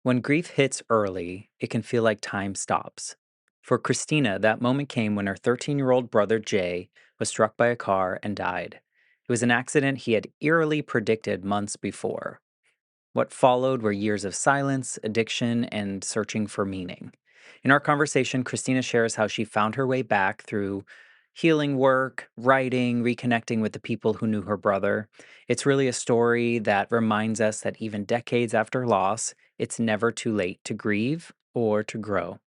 When grief hits early, it can feel like time stops. For Christina, that moment came when her 13-year-old brother Jay was struck by a car and died. It was an accident he had eerily predicted months before. What followed were years of silence, addiction, and searching for meaning. In our conversation, Christina shares how she found her way back through healing work, writing, reconnecting with the people who knew her brother. It's really a story that reminds us that even decades after loss, it's never too late to grieve or to grow.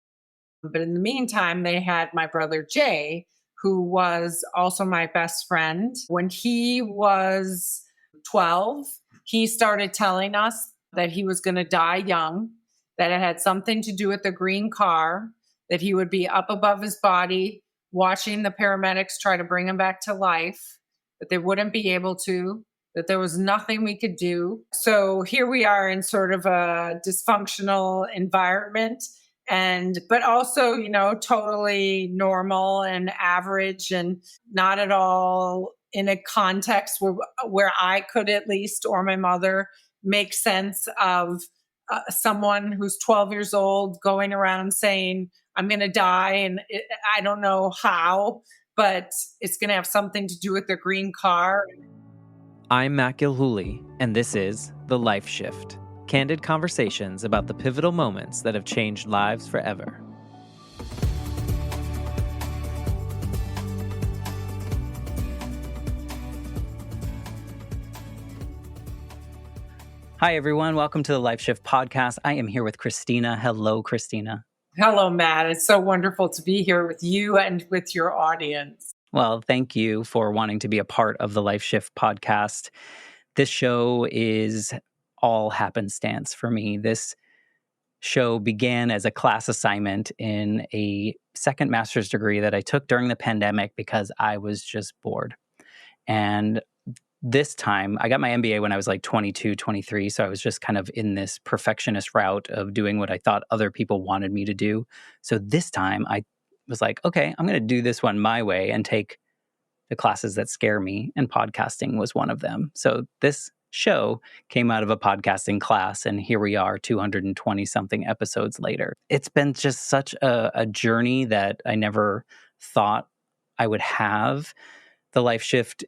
But in the meantime, they had my brother Jay, who was also my best friend. When he was 12, he started telling us that he was going to die young, that it had something to do with the green car, that he would be up above his body watching the paramedics try to bring him back to life, that they wouldn't be able to, that there was nothing we could do. So here we are in sort of a dysfunctional environment, and but also, totally normal and average, and not at all in a context where I could, at least, or my mother, make sense of someone who's 12 years old going around saying, I'm going to die, and I don't know how, but it's going to have something to do with their green car. I'm Matt Gilhooly, and this is The Life Shift, candid conversations about the pivotal moments that have changed lives forever. Hi, everyone. Welcome to the Life Shift podcast. I am here with Christina. Hello, Christina. Hello, Matt. It's so wonderful to be here with you and with your audience. Well, thank you for wanting to be a part of the Life Shift podcast. This show is all happenstance for me. This show began as a class assignment in a second master's degree that I took during the pandemic because I was just bored. And this time, I got my MBA when I was like 22, 23. So I was just kind of in this perfectionist route of doing what I thought other people wanted me to do. So this time I was like, okay, I'm going to do this one my way and take the classes that scare me. And podcasting was one of them. So this show came out of a podcasting class. And here we are 220 something episodes later. It's been just such a journey that I never thought I would have. The Life Shift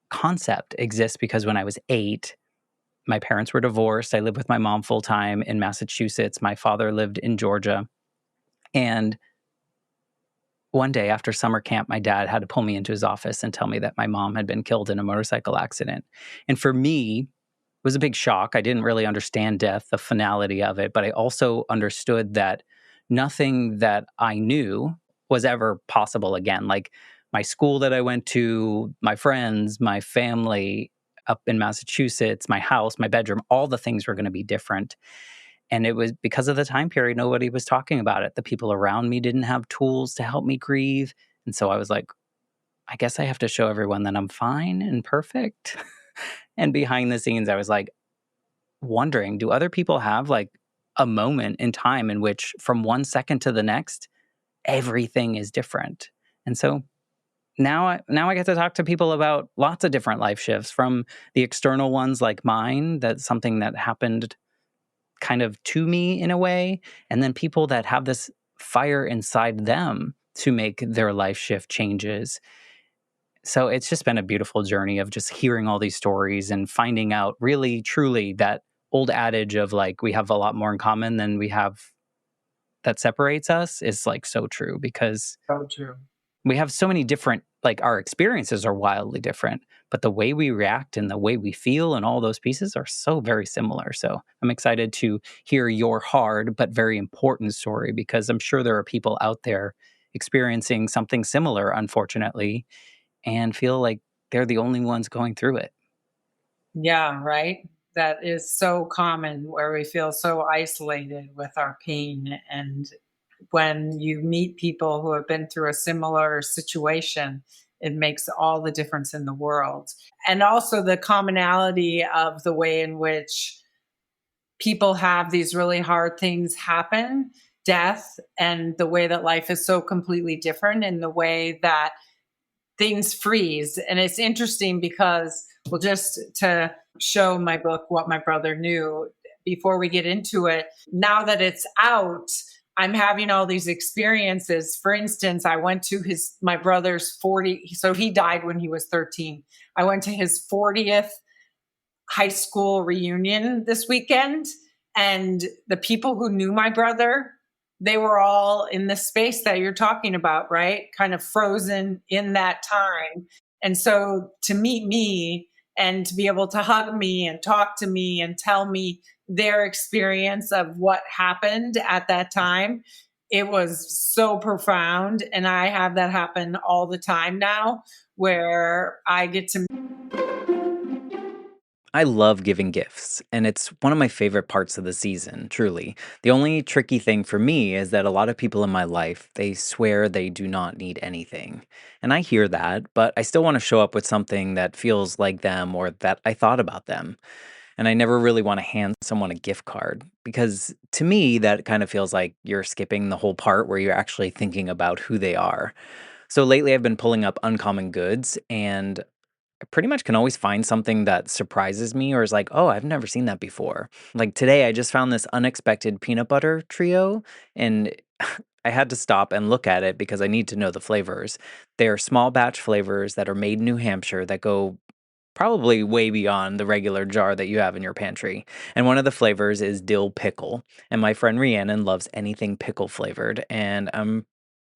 concept exists because when I was 8, my parents were divorced. I lived with my mom full time in Massachusetts. My father lived in Georgia. And one day after summer camp, my dad had to pull me into his office and tell me that my mom had been killed in a motorcycle accident. And for me, it was a big shock. I didn't really understand death, the finality of it, but I also understood that nothing that I knew was ever possible again. Like my school that I went to, my friends, my family up in Massachusetts, my house, my bedroom, all the things were going to be different. And it was because of the time period, nobody was talking about it. The people around me didn't have tools to help me grieve. And so I was like, I guess I have to show everyone that I'm fine and perfect. And behind the scenes, I was like wondering, do other people have like a moment in time in which from one second to the next, everything is different? And so now I get to talk to people about lots of different life shifts, from the external ones like mine, that's something that happened kind of to me in a way, and then people that have this fire inside them to make their life shift changes. So it's just been a beautiful journey of just hearing all these stories and finding out really truly that old adage of like we have a lot more in common than we have that separates us is like so true, because So true. we have so many different, like our experiences are wildly different, but the way we react and the way we feel and all those pieces are so very similar. So I'm excited to hear your hard but very important story, because I'm sure there are people out there experiencing something similar, unfortunately, and feel like they're the only ones going through it. Yeah, right. That is so common, where we feel so isolated with our pain. And when you meet people who have been through a similar situation, it makes all the difference in the world. And also the commonality of the way in which people have these really hard things happen, death, and the way that life is so completely different, in the way that things freeze. And it's interesting because, well, just to show my book, What My Brother Knew, before we get into it. Now that it's out, I'm having all these experiences. For instance, I went to my brother's 40, so he died when he was 13. I went to his 40th high school reunion this weekend, and the people who knew my brother, they were all in the space that you're talking about, right? Kind of frozen in that time. And so to meet me and to be able to hug me and talk to me and tell me their experience of what happened at that time, it was so profound. And I have that happen all the time now, where I get to. I love giving gifts, and it's one of my favorite parts of the season, truly. The only tricky thing for me is that a lot of people in my life, they swear they do not need anything. And I hear that, but I still want to show up with something that feels like them or that I thought about them. And I never really want to hand someone a gift card because to me, that kind of feels like you're skipping the whole part where you're actually thinking about who they are. So lately, I've been pulling up uncommon goods, and I pretty much can always find something that surprises me or is like, oh, I've never seen that before. Like today, I just found this unexpected peanut butter trio, and I had to stop and look at it because I need to know the flavors. They are small batch flavors that are made in New Hampshire that go probably way beyond the regular jar that you have in your pantry. And one of the flavors is dill pickle. And my friend Rhiannon loves anything pickle flavored, and I'm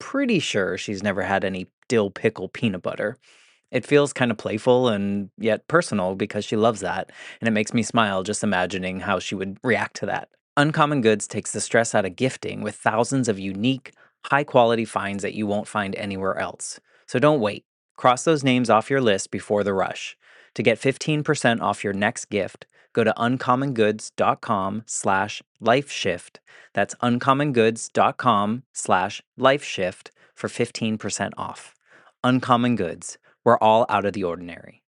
pretty sure she's never had any dill pickle peanut butter. It feels kind of playful and yet personal because she loves that, and it makes me smile just imagining how she would react to that. Uncommon Goods takes the stress out of gifting with thousands of unique, high quality finds that you won't find anywhere else. So don't wait. Cross those names off your list before the rush. To get 15% off your next gift, go to uncommongoods.com/lifeshift. That's uncommongoods.com/lifeshift for 15% off. Uncommon Goods. We're all out of the ordinary.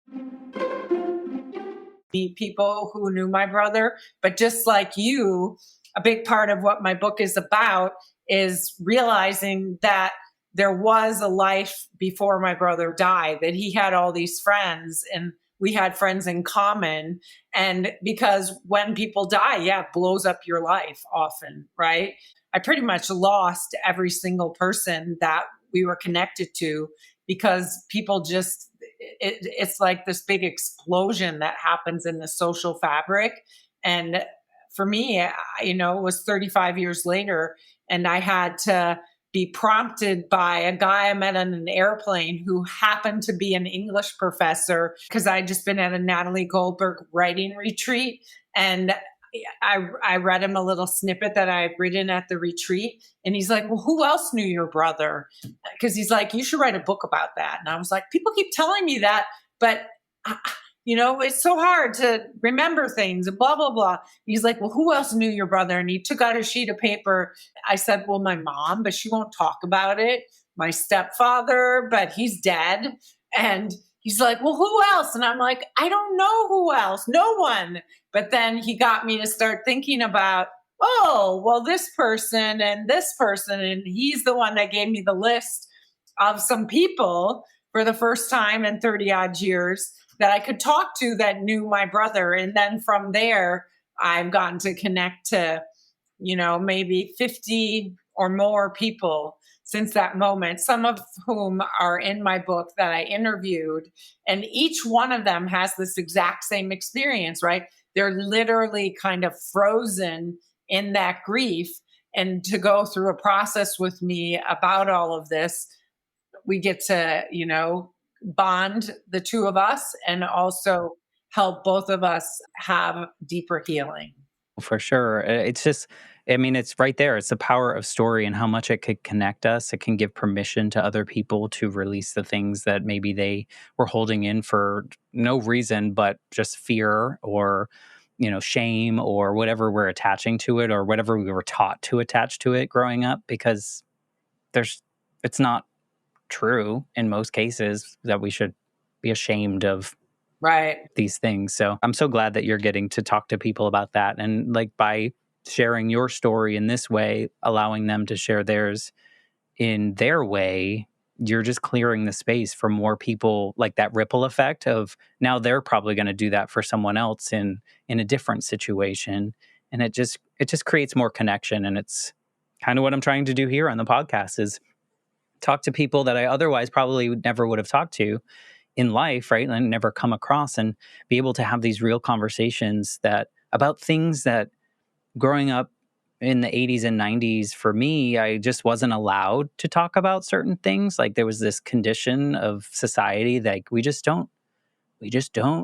Meet people who knew my brother. But just like you, a big part of what my book is about is realizing that there was a life before my brother died, that he had all these friends and we had friends in common. And because when people die, yeah, it blows up your life often, right? I pretty much lost every single person that we were connected to because people just it's like this big explosion that happens in the social fabric. And for me, it was 35 years later, and I had to be prompted by a guy I met on an airplane who happened to be an English professor because I'd just been at a Natalie Goldberg writing retreat. And I read him a little snippet that I had written at the retreat. And he's like, well, who else knew your brother? Because he's like, you should write a book about that. And I was like, people keep telling me that, but it's so hard to remember things and blah, blah, blah. He's like, well, who else knew your brother? And he took out a sheet of paper. I said, well, my mom, but she won't talk about it. My stepfather, but he's dead. And he's like, well, who else? And I'm like, I don't know who else. No one. But then he got me to start thinking about, oh, well, this person and this person. And he's the one that gave me the list of some people for the first time in 30 odd years that I could talk to that knew my brother. And then from there, I've gotten to connect to, maybe 50 or more people since that moment, some of whom are in my book that I interviewed. And each one of them has this exact same experience, right? They're literally kind of frozen in that grief. And to go through a process with me about all of this, we get to, bond the two of us and also help both of us have deeper healing. For sure. It's just, I mean, it's right there. It's the power of story and how much it could connect us. It can give permission to other people to release the things that maybe they were holding in for no reason, but just fear or, shame or whatever we're attaching to it or whatever we were taught to attach to it growing up, because it's not true in most cases that we should be ashamed of Right. these things. So I'm so glad that you're getting to talk to people about that. And like by sharing your story in this way, allowing them to share theirs in their way, you're just clearing the space for more people, like that ripple effect of now they're probably going to do that for someone else in a different situation. And it just creates more connection. And it's kind of what I'm trying to do here on the podcast is talk to people that I otherwise probably never would have talked to in life, right? And never come across, and be able to have these real conversations that about things that growing up in the 80s and 90s for me, I just wasn't allowed to talk about certain things. Like there was this condition of society that we just don't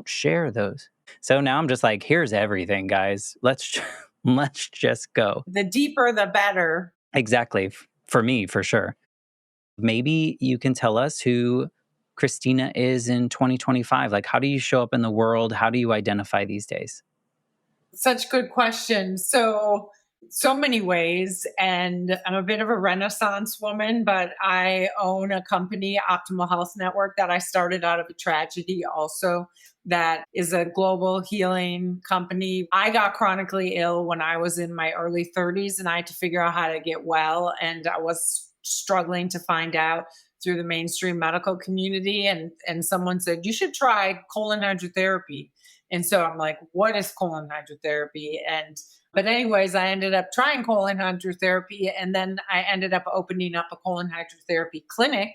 share those. So now I'm just like, here's everything, guys. Let's just go. The deeper, the better. Exactly. For me, for sure. Maybe you can tell us who Kristina is in 2025. Like, how do you show up in the world? How do you identify these days? Such good question. So many ways. And I'm a bit of a Renaissance woman, but I own a company, Optimal Health Network, that I started out of a tragedy also. That is a global healing company. I got chronically ill when I was in my early 30s and I had to figure out how to get well. And I was struggling to find out through the mainstream medical community. And someone said, you should try colon hydrotherapy. And so I'm like, what is colon hydrotherapy? But anyways, I ended up trying colon hydrotherapy, and then I ended up opening up a colon hydrotherapy clinic.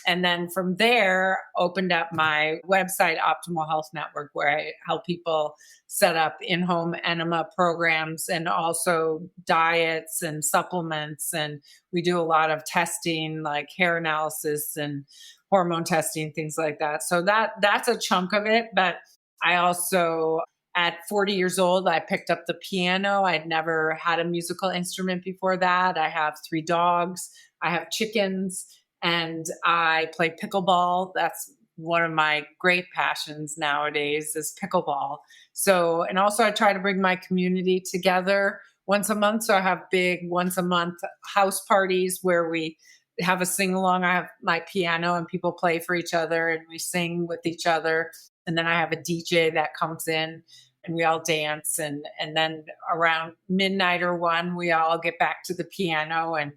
And then from there, opened up my website, Optimal Health Network, where I help people set up in-home enema programs and also diets and supplements. And we do a lot of testing, like hair analysis and hormone testing, things like that. So that's a chunk of it. But I also, at 40 years old, I picked up the piano. I'd never had a musical instrument before that. I have 3 dogs. I have chickens. And I play pickleball. That's one of my great passions nowadays is pickleball. So, and also I try to bring my community together once a month. So I have big once a month house parties where we have a sing along. I have my piano and people play for each other and we sing with each other. And then I have a DJ that comes in and we all dance. And then around midnight or 1, we all get back to the piano and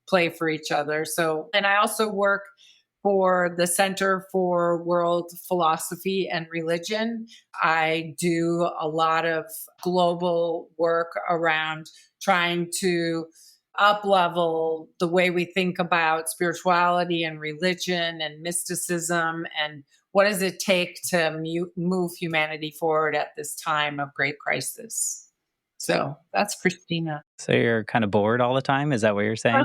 play for each other. So, and I also work for the Center for World Philosophy and Religion. I do a lot of global work around trying to up level the way we think about spirituality and religion and mysticism, and what does it take to move humanity forward at this time of great crisis. So that's Kristina. So you're kind of bored all the time? Is that what you're saying?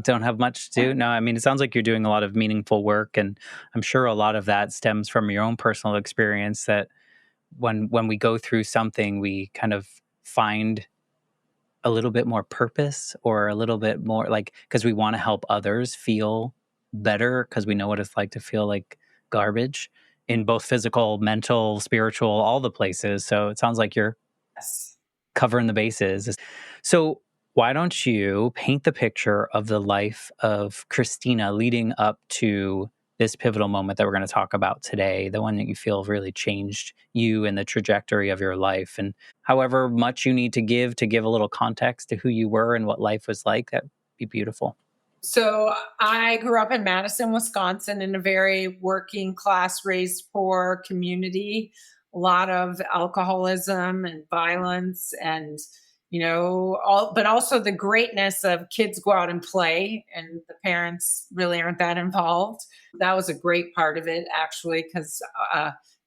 Don't have much to do? No, I mean, it sounds like you're doing a lot of meaningful work. And I'm sure a lot of that stems from your own personal experience that when we go through something, we kind of find a little bit more purpose or a little bit more like, because we want to help others feel better because we know what it's like to feel like garbage in both physical, mental, spiritual, all the places. So it sounds like you're Yes. covering the bases. So why don't you paint the picture of the life of Kristina leading up to this pivotal moment that we're going to talk about today, the one that you feel really changed you and the trajectory of your life, and however much you need to give a little context to who you were and what life was like, that'd be beautiful. So I grew up in Madison, Wisconsin, in a very working class, raised poor community. A lot of alcoholism and violence, and but also the greatness of kids go out and play, and the parents really aren't that involved. That was a great part of it, actually, because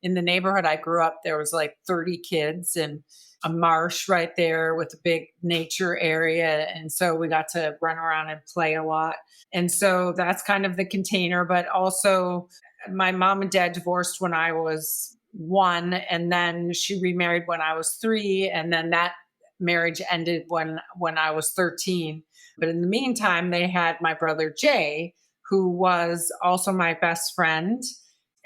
in the neighborhood I grew up, there was like 30 kids and a marsh right there with a big nature area. And so we got to run around and play a lot. And so that's kind of the container. But also, my mom and dad divorced when I was 1, and then she remarried when I was 3. And then that marriage ended when I was 13. But in the meantime, they had my brother Jay, who was also my best friend.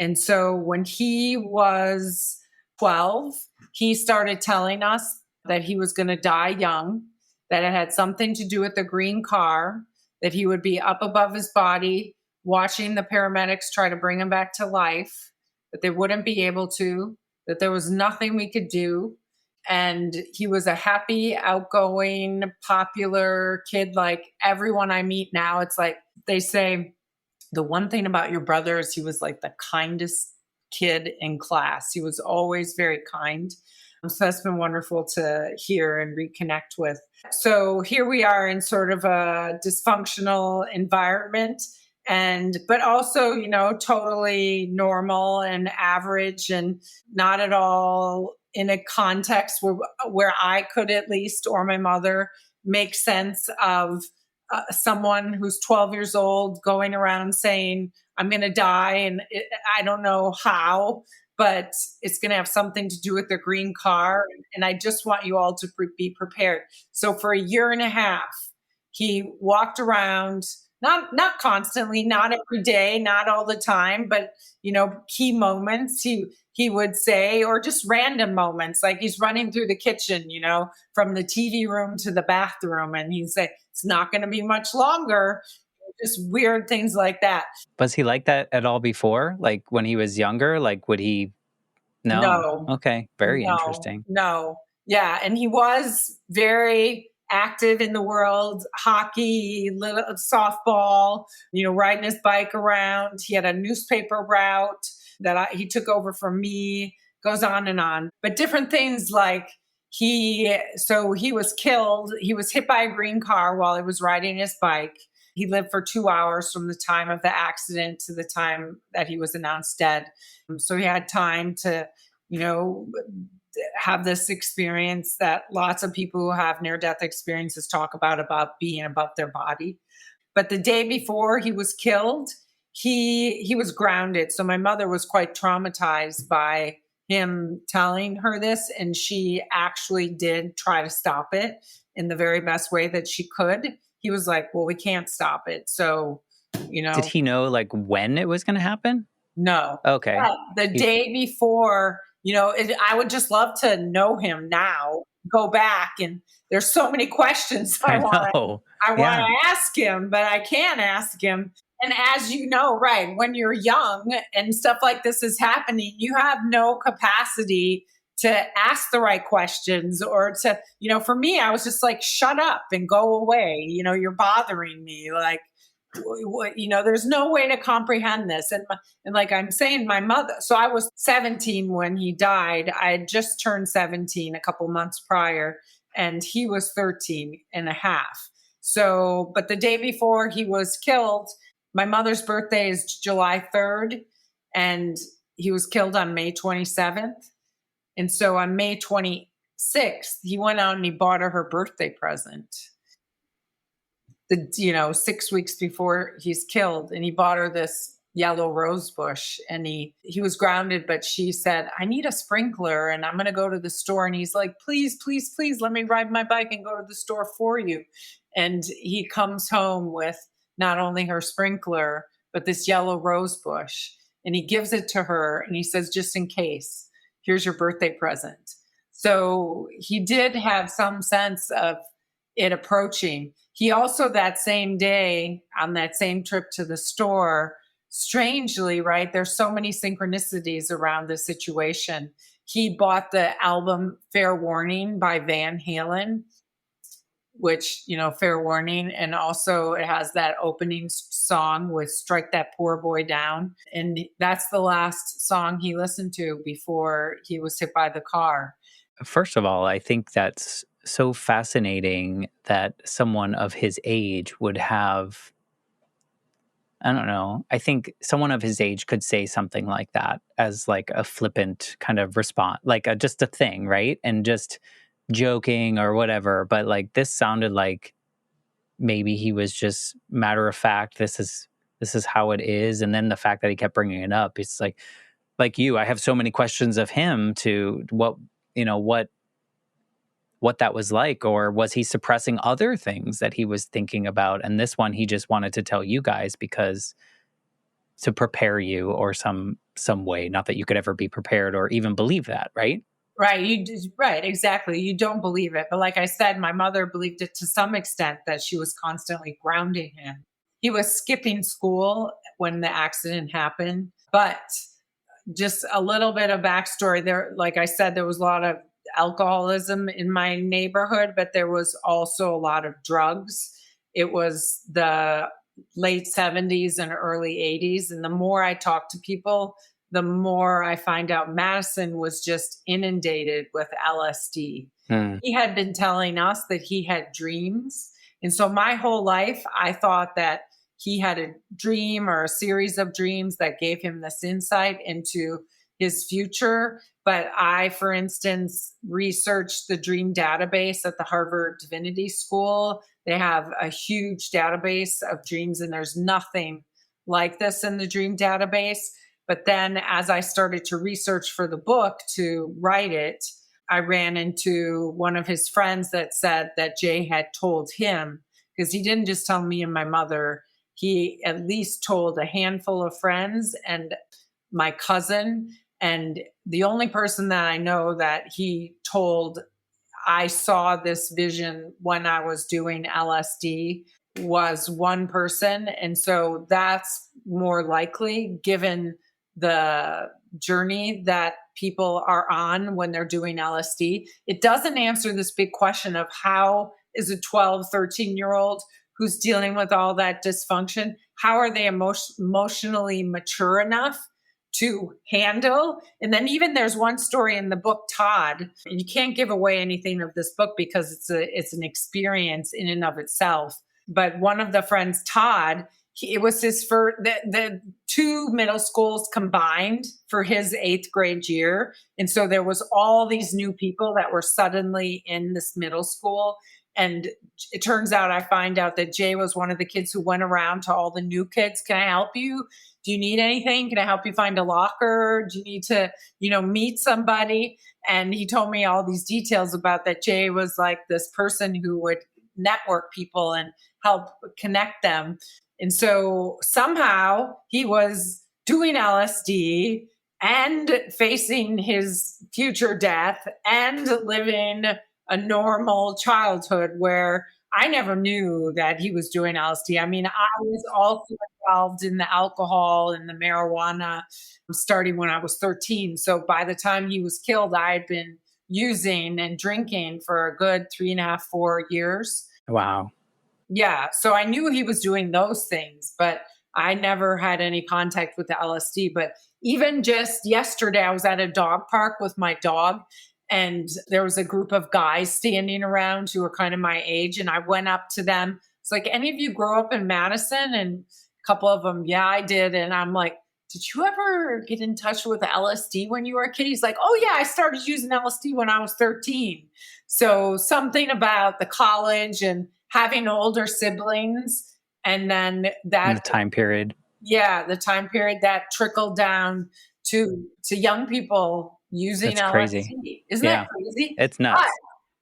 And so when he was 12, he started telling us that he was going to die young, that it had something to do with the green car, that he would be up above his body, watching the paramedics try to bring him back to life, that they wouldn't be able to, that there was nothing we could do. And he was a happy, outgoing, popular kid like everyone I meet now. It's like they say, the one thing about your brother is he was like the kindest kid in class. He was always very kind. So that's been wonderful to hear and reconnect with. So here we are in sort of a dysfunctional environment, but also, totally normal and average, and not at all in a context where I could, at least, or my mother, make sense of someone who's 12 years old going around saying, I'm going to die. And I don't know how, but it's going to have something to do with their green car. And I just want you all to be prepared. So for a year and a half, he walked around, not constantly, not every day, not all the time, but key moments he would say, or just random moments, like he's running through the kitchen, from the TV room to the bathroom, and he'd say, it's not going to be much longer. Just weird things like that. Was he like that at all before? Like when he was younger? Like would he? No. No, Okay. Very no, interesting. no. Yeah. And he was very active in the world, hockey, little softball, riding his bike around. He had a newspaper route that he took over from me, goes on and on. But different things, like he was killed. He was hit by a green car while he was riding his bike. He lived for 2 hours from the time of the accident to the time that he was announced dead. So he had time to, have this experience that lots of people who have near-death experiences talk about being above their body. But the day before he was killed, he was grounded. So my mother was quite traumatized by him telling her this, and she actually did try to stop it in the very best way that she could. He was like, well, we can't stop it. So, Did he know like when it was going to happen? No. Okay. But the day before, I would just love to know him now, go back, and there's so many questions I want to ask him, but I can't ask him. And as you know, right, when you're young and stuff like this is happening, you have no capacity to ask the right questions, or to, for me, I was just like, shut up and go away. You're bothering me. Like, there's no way to comprehend this. And like I'm saying, my mother, so I was 17 when he died. I had just turned 17 a couple months prior, and he was 13 and a half. So, but the day before he was killed, my mother's birthday is July 3rd, and he was killed on May 27th. And so on May 26th, he went out and he bought her birthday present. 6 weeks before he's killed, and he bought her this yellow rose bush, and he was grounded, but she said, I need a sprinkler and I'm going to go to the store. And he's like, please, please, please let me ride my bike and go to the store for you. And he comes home with not only her sprinkler, but this yellow rose bush, and he gives it to her, and he says, just in case, here's your birthday present. So he did have some sense of it approaching. He also, that same day, on that same trip to the store, strangely, right, there's so many synchronicities around this situation. He bought the album Fair Warning by Van Halen, which, fair warning. And also it has that opening song with Strike That Poor Boy Down. And that's the last song he listened to before he was hit by the car. First of all, I think that's so fascinating that someone of his age would have, I don't know, I think someone of his age could say something like that as like a flippant kind of response, like just a thing, right? And just joking or whatever. But like this sounded like maybe he was just matter of fact, this is how it is. And then the fact that he kept bringing it up, it's like you, I have so many questions of him to what that was like, or was he suppressing other things that he was thinking about? And this one, he just wanted to tell you guys because to prepare you, or some way, not that you could ever be prepared or even believe that, right? Right. Right. Exactly. You don't believe it. But like I said, my mother believed it to some extent, that she was constantly grounding him. He was skipping school when the accident happened, but just a little bit of backstory there. Like I said, there was a lot of alcoholism in my neighborhood, but there was also a lot of drugs. It was the late 70s and early 80s. And the more I talked to people, the more I find out Madison was just inundated with LSD. Hmm. He had been telling us that he had dreams. And so my whole life, I thought that he had a dream or a series of dreams that gave him this insight into his future. But I, for instance, researched the dream database at the Harvard Divinity School. They have a huge database of dreams, and there's nothing like this in the dream database. But then as I started to research for the book to write it, I ran into one of his friends that said that Jay had told him, because he didn't just tell me and my mother, he at least told a handful of friends and my cousin. And the only person that I know that he told, I saw this vision when I was doing LSD, was one person. And so that's more likely given the journey that people are on when they're doing LSD. It doesn't answer this big question of how is a 12, 13-year-old who's dealing with all that dysfunction, how are they emotionally mature enough to handle? And then even there's one story in the book, Todd, and you can't give away anything of this book because it's an experience in and of itself. But one of the friends, Todd, it was his first, the two middle schools combined for his 8th grade year. And so there was all these new people that were suddenly in this middle school. And it turns out, I find out that Jay was one of the kids who went around to all the new kids. Can I help you? Do you need anything? Can I help you find a locker? Do you need to, meet somebody? And he told me all these details about that. Jay was like this person who would network people and help connect them. And so somehow he was doing LSD and facing his future death and living a normal childhood where I never knew that he was doing LSD. I mean, I was also involved in the alcohol and the marijuana starting when I was 13. So by the time he was killed, I had been using and drinking for a good 3.5, 4 years. Wow. Yeah. So I knew he was doing those things, but I never had any contact with the LSD. But even just yesterday, I was at a dog park with my dog, and there was a group of guys standing around who were kind of my age. And I went up to them. It's like, any of you grow up in Madison? And a couple of them, yeah, I did. And I'm like, did you ever get in touch with LSD when you were a kid? He's like, oh, yeah, I started using LSD when I was 13. So something about the college and having older siblings, and then that In the time period. Yeah, the time period that trickled down to young people using That's LSD. crazy. Isn't Yeah. that crazy? It's nuts.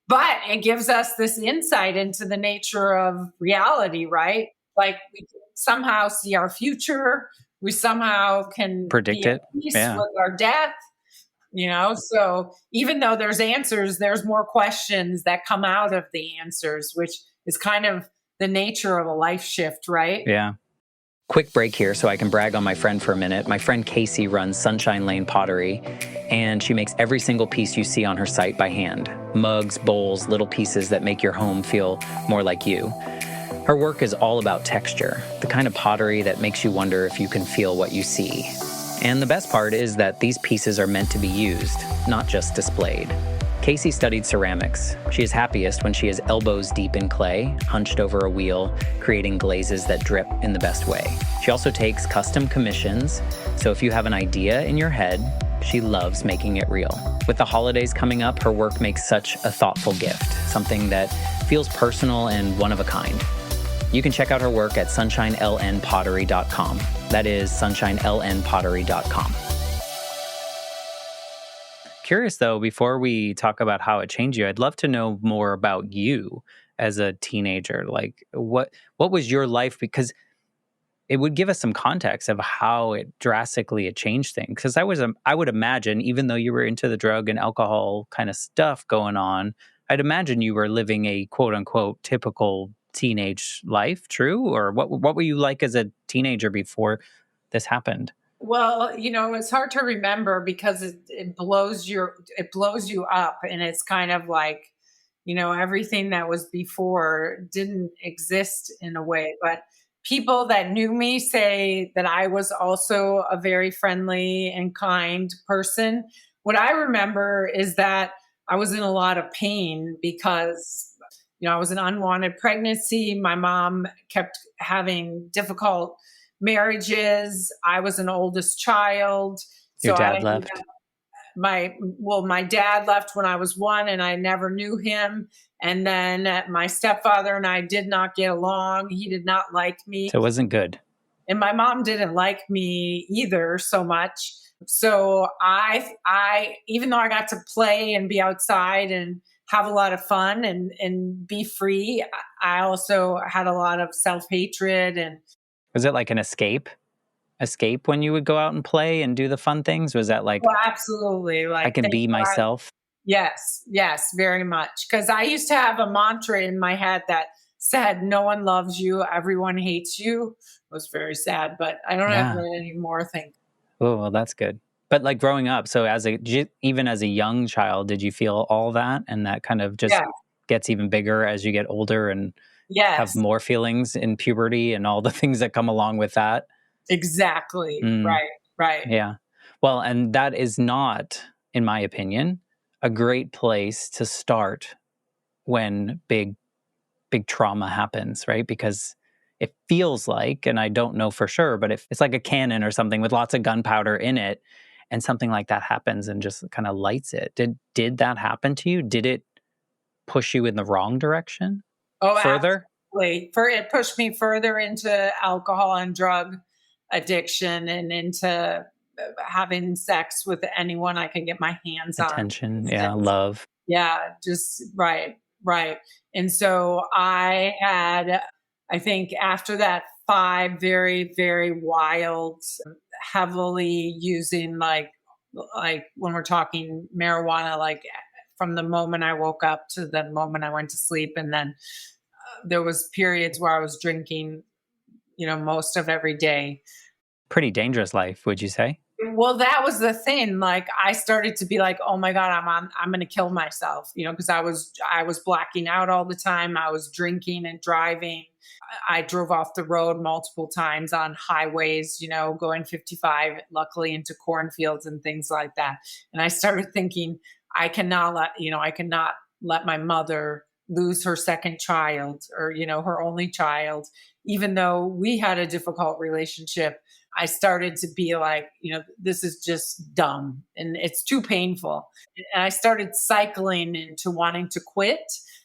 But it gives us this insight into the nature of reality, right? Like we can somehow see our future. We somehow can Predict be it. at peace Yeah. with our death. So even though there's answers, there's more questions that come out of the answers, which is kind of the nature of a life shift, right? Yeah. Quick break here so I can brag on my friend for a minute. My friend Casey runs Sunshine Lane Pottery, and she makes every single piece you see on her site by hand. Mugs, bowls, little pieces that make your home feel more like you. Her work is all about texture, the kind of pottery that makes you wonder if you can feel what you see. And the best part is that these pieces are meant to be used, not just displayed. Casey studied ceramics. She is happiest when she is elbows deep in clay, hunched over a wheel, creating glazes that drip in the best way. She also takes custom commissions, so if you have an idea in your head, she loves making it real. With the holidays coming up, her work makes such a thoughtful gift, something that feels personal and one of a kind. You can check out her work at sunshinelnpottery.com. That is sunshinelnpottery.com. Curious though, before we talk about how it changed you, I'd love to know more about you as a teenager. Like what was your life? Because it would give us some context of how it drastically had changed things. Because I would imagine, even though you were into the drug and alcohol kind of stuff going on, I'd imagine you were living a quote unquote typical teenage life. True? Or what were you like as a teenager before this happened? Well, it's hard to remember because it blows you up, and it's kind of like, everything that was before didn't exist in a way. But people that knew me say that I was also a very friendly and kind person. What I remember is that I was in a lot of pain because, I was an unwanted pregnancy. My mom kept having difficult marriages. I was an oldest child. Your So dad I left. my dad left when I was 1 and I never knew him. And then my stepfather and I did not get along. He did not like me. So it wasn't good. And my mom didn't like me either so much. So I even though I got to play and be outside and have a lot of fun and be free, I also had a lot of self-hatred. And Was it like an escape when you would go out and play and do the fun things? Was that like, well, absolutely, I like, can thank be God. myself? Yes, yes, very much. Because I used to have a mantra in my head that said, "No one loves you, everyone hates you." It was very sad, but I don't have Yeah. that anymore. Thank. Oh, well, that's good. But like growing up, so even as a young child, did you feel all that? And that kind of just Yeah. gets even bigger as you get older and have Yes. more feelings in puberty and all the things that come along with that. Exactly. Mm, Right. Right. yeah. Well, and that is not, in my opinion, a great place to start when big trauma happens, right? Because it feels like, and I don't know for sure, but if it's like a cannon or something with lots of gunpowder in it, and something like that happens and just kind of lights it. Did that happen to you? Did it push you in the wrong direction Oh, further? absolutely. For it pushed me further into alcohol and drug addiction and into having sex with anyone I could get my hands on. Attention, yeah, love. Yeah, just right, right. And so I think after that, 5 very, very wild, heavily using like when we're talking marijuana, like from the moment I woke up to the moment I went to sleep. And then there was periods where I was drinking, most of every day. Pretty dangerous life, would you say? Well, that was the thing. Like I started to be like, "Oh my god, I'm going to kill myself," because I was blacking out all the time. I was drinking and driving. I drove off the road multiple times on highways, going 55, luckily into cornfields and things like that. And I started thinking, I cannot let my mother lose her second child or, her only child, even though we had a difficult relationship. I started to be like, this is just dumb and it's too painful. And I started cycling into wanting to quit,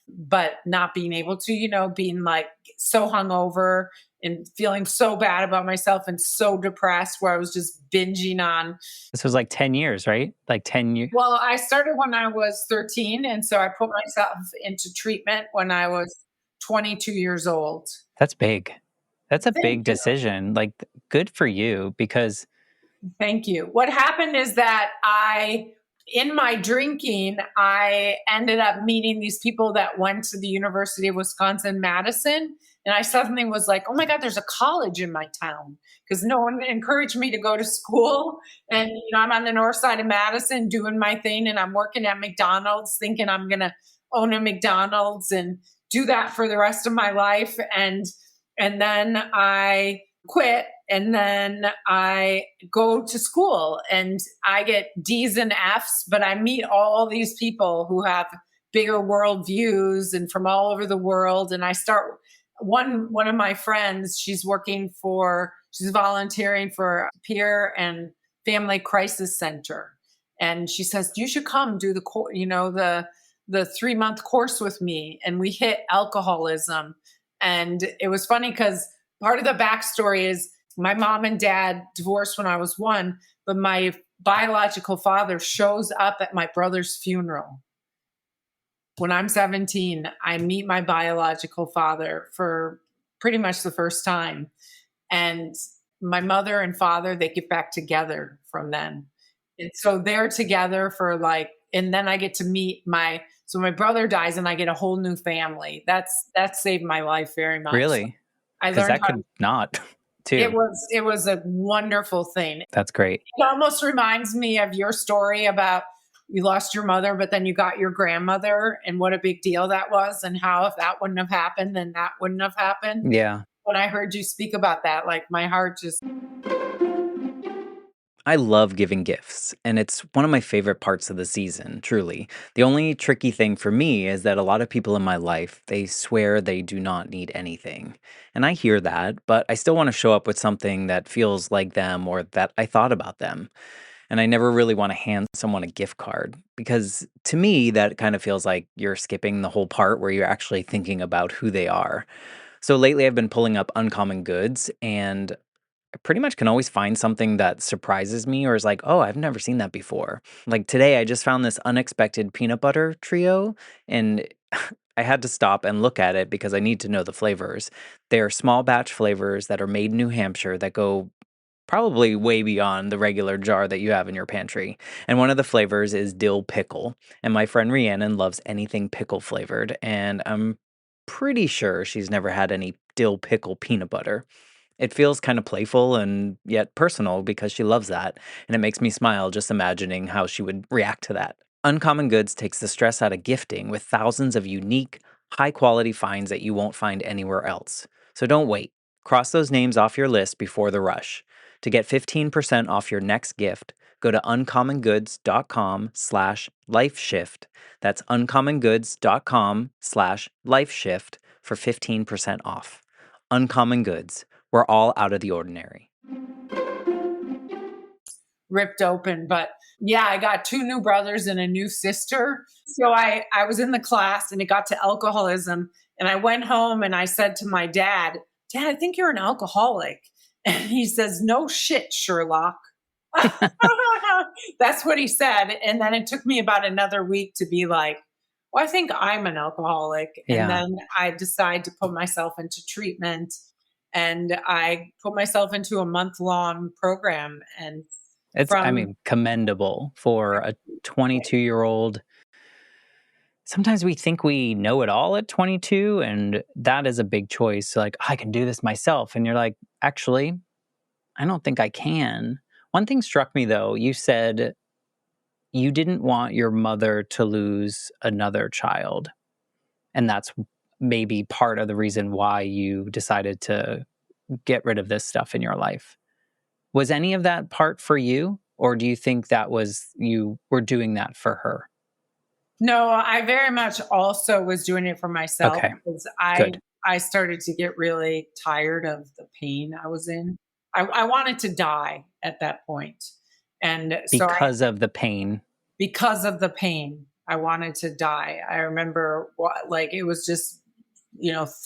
but not being able to, being like so hungover and feeling so bad about myself and so depressed where I was just binging on. This was like 10 years, right? Like 10 years. Well, I started when I was 13. And so I put myself into treatment when I was 22 years old. That's big. That's a Thank big you. decision. Like, good for you because Thank you. What happened is that in my drinking, I ended up meeting these people that went to the University of Wisconsin-Madison. And I suddenly was like, oh my God, there's a college in my town because no one encouraged me to go to school. And, I'm on the north side of Madison doing my thing and I'm working at McDonald's thinking I'm going to own a McDonald's and do that for the rest of my life. And then I quit and then I go to school and I get D's and F's, but I meet all these people who have bigger world views and from all over the world. And I start one of my friends, she's volunteering for peer and family crisis center. And she says, you should come do the 3-month course with me. And we hit alcoholism. And it was funny because part of the backstory is my mom and dad divorced when I was 1, but my biological father shows up at my brother's funeral. When I'm 17, I meet my biological father for pretty much the first time. And my mother and father, they get back together from then. And so they're together and then I get to meet so my brother dies and I get a whole new family. That saved my life very much. really, I because learned that could not too. it was a wonderful thing. That's great. It almost reminds me of your story about you lost your mother, but then you got your grandmother and what a big deal that was and how if that wouldn't have happened, then that wouldn't have happened. Yeah. when I heard you speak about that, like my heart just I love giving gifts, and it's one of my favorite parts of the season, truly. The only tricky thing for me is that a lot of people in my life, they swear they do not need anything. And I hear that, but I still want to show up with something that feels like them or that I thought about them. And I never really want to hand someone a gift card because to me, that kind of feels like you're skipping the whole part where you're actually thinking about who they are. So lately, I've been pulling up uncommon goods, and I pretty much can always find something that surprises me or is like, "Oh, I've never seen that before." Like today, I just found this unexpected peanut butter trio, and I had to stop and look at it because I need to know the flavors. They are small batch flavors that are made in New Hampshire that go probably way beyond the regular jar that you have in your pantry. And one of the flavors is dill pickle. And my friend Rhiannon loves anything pickle flavored, and I'm pretty sure she's never had any dill pickle peanut butter. It feels kind of playful and yet personal because she loves that, and it makes me smile just imagining how she would react to that. Uncommon Goods takes the stress out of gifting with thousands of unique, high quality finds that you won't find anywhere else. So don't wait. Cross those names off your list before the rush. To get 15% off your next gift, go to uncommongoods.com/lifeshift. That's uncommongoods.com/lifeshift for 15% off. Uncommon Goods. We're all out of the ordinary. ripped open. But yeah, I got two new brothers and a new sister. So I was in the class and it got to alcoholism. And I went home and I said to my dad, Dad, I think you're an alcoholic. And he says, No shit, Sherlock. That's what he said. And then it took me about another week to be like, well, I think I'm an alcoholic. And Yeah. then I decided to put myself into treatment and I put myself into a month-long program. And I from mean, commendable for a 22-year-old. Sometimes we think we know it all at 22, and that is a big choice. Like, I can do this myself. And you're like, actually, I don't think I can. One thing struck me though. You said you didn't want your mother to lose another child. And that's maybe part of the reason why you decided to get rid of this stuff in your life. Was any of that part for you? Or do you think that was you were doing that for her? No, I very much also was doing it for myself Okay, because good. I started to get really tired of the pain I was in. I wanted to die at that point. And so I Because of the pain. because of the pain, I wanted to die. I remember what like it was just,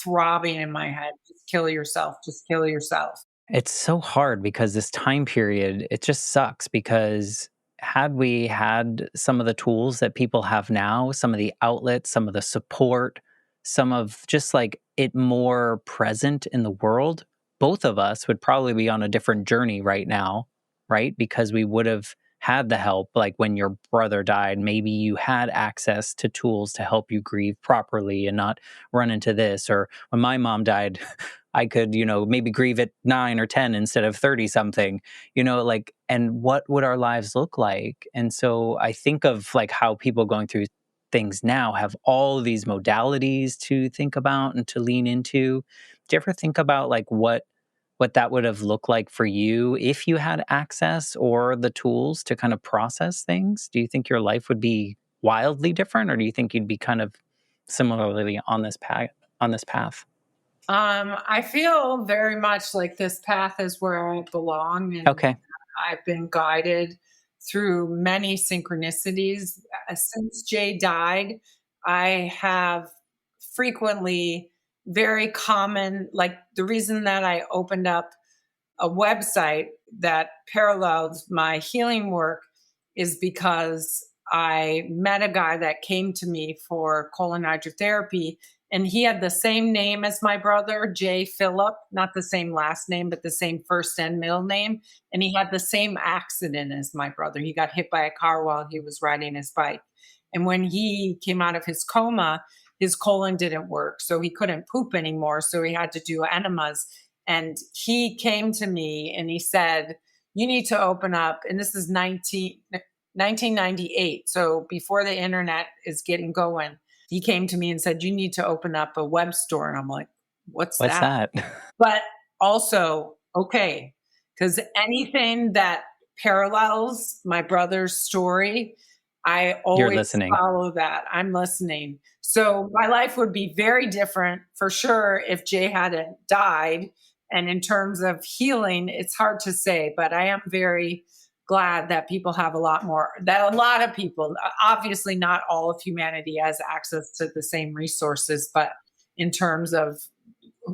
throbbing in my head. Just kill yourself, just kill yourself. It's so hard because this time period, it just sucks because had we had some of the tools that people have now, some of the outlets, some of the support, some of just like it more present in the world, both of us would probably be on a different journey right now, right? Because we would have had the help. Like when your brother died, maybe you had access to tools to help you grieve properly and not run into this. Or when my mom died, I could, maybe grieve at 9 or 10 instead of 30 something, like, and what would our lives look like? And so I think of like how people going through things now have all these modalities to think about and to lean into. Do you ever think about like what that would have looked like for you if you had access or the tools to kind of process things? Do you think your life would be wildly different, or do you think you'd be kind of similarly on this path? I feel very much like this path is where I belong, and Okay. I've been guided through many synchronicities. Since Jay died, I have frequently very common, like the reason that I opened up a website that parallels my healing work is because I met a guy that came to me for colon hydrotherapy, and he had the same name as my brother, Jay Phillip, not the same last name, but the same first and middle name. And he had the same accident as my brother. He got hit by a car while he was riding his bike. And when he came out of his coma, his colon didn't work. So he couldn't poop anymore. So he had to do enemas. And he came to me and he said, You need to open up. And this is 1998. So before the internet is getting going, he came to me and said, You need to open up a web store. And I'm like, What's What's that? that? But also, okay, because anything that parallels my brother's story, I You're always listening. follow that. I'm listening. So my life would be very different for sure if Jay hadn't died. And in terms of healing, it's hard to say, but I am very glad that people have a lot more, that a lot of people, obviously not all of humanity has access to the same resources, but in terms of,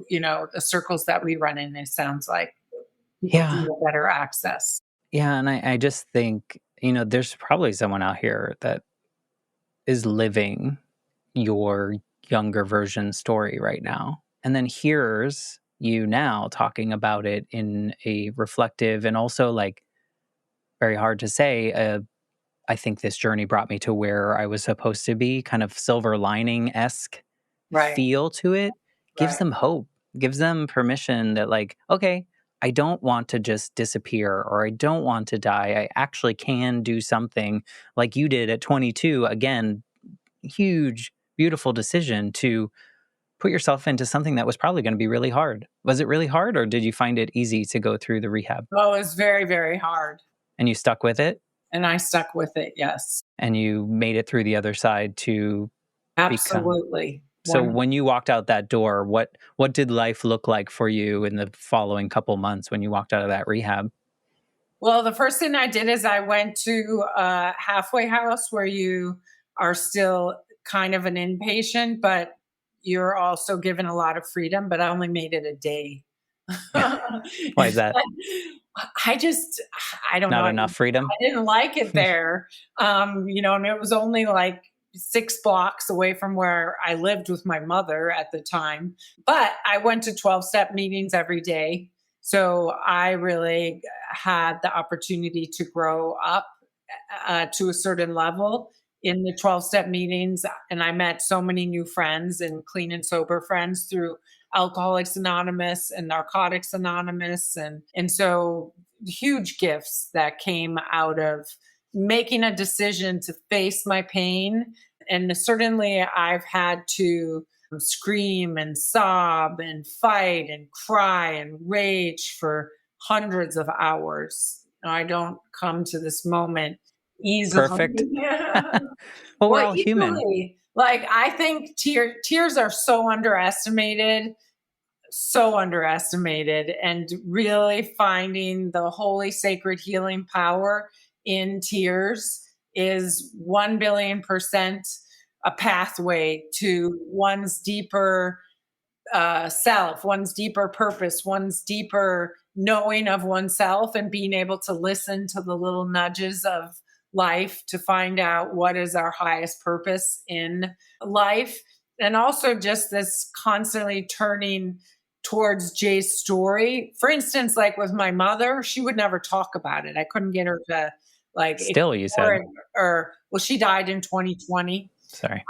the circles that we run in, it sounds like people Yeah. do have better access. Yeah. And I just think, there's probably someone out here that is living your younger version story right now. And then hears you now talking about it in a reflective and also like very hard to say, I think this journey brought me to where I was supposed to be, kind of silver lining esque Right, feel to it, gives right. them hope, gives them permission that, like, okay, I don't want to just disappear or I don't want to die. I actually can do something like you did at 22. Again, huge, beautiful decision to put yourself into something that was probably going to be really hard. Was it really hard or did you find it easy to go through the rehab Oh, it's very, very hard. and you stuck with it And I stuck with it. Yes, and you made it through the other side to become. absolutely. So One, when you walked out that door, what did life look like for you in the following couple months when you walked out of that rehab? well, the first thing I did is I went to a halfway house where you are still kind of an inpatient, but you're also given a lot of freedom, but I only made it a day. Why is that? I just, I don't know. Not I enough freedom? didn't like it there. And it was only like 6 blocks away from where I lived with my mother at the time. But I went to 12-step meetings every day. So I really had the opportunity to grow up to a certain level in the 12-step meetings. And I met so many new friends and clean and sober friends through Alcoholics Anonymous and Narcotics Anonymous. And so huge gifts that came out of making a decision to face my pain. And certainly I've had to scream and sob and fight and cry and rage for hundreds of hours. I don't come to this moment easily. Perfect. Well, we're Well, all human. easily. Like I think tears are so underestimated, and really finding the holy sacred healing power in tears is 1 billion% a pathway to one's deeper self, one's deeper purpose, one's deeper knowing of oneself, and being able to listen to the little nudges of life to find out what is our highest purpose in life. And also just this constantly turning towards Jay's story. For instance, like with my mother, she would never talk about it. I couldn't get her to like Still, you explore said. it, or well, she died in 2020. Sorry.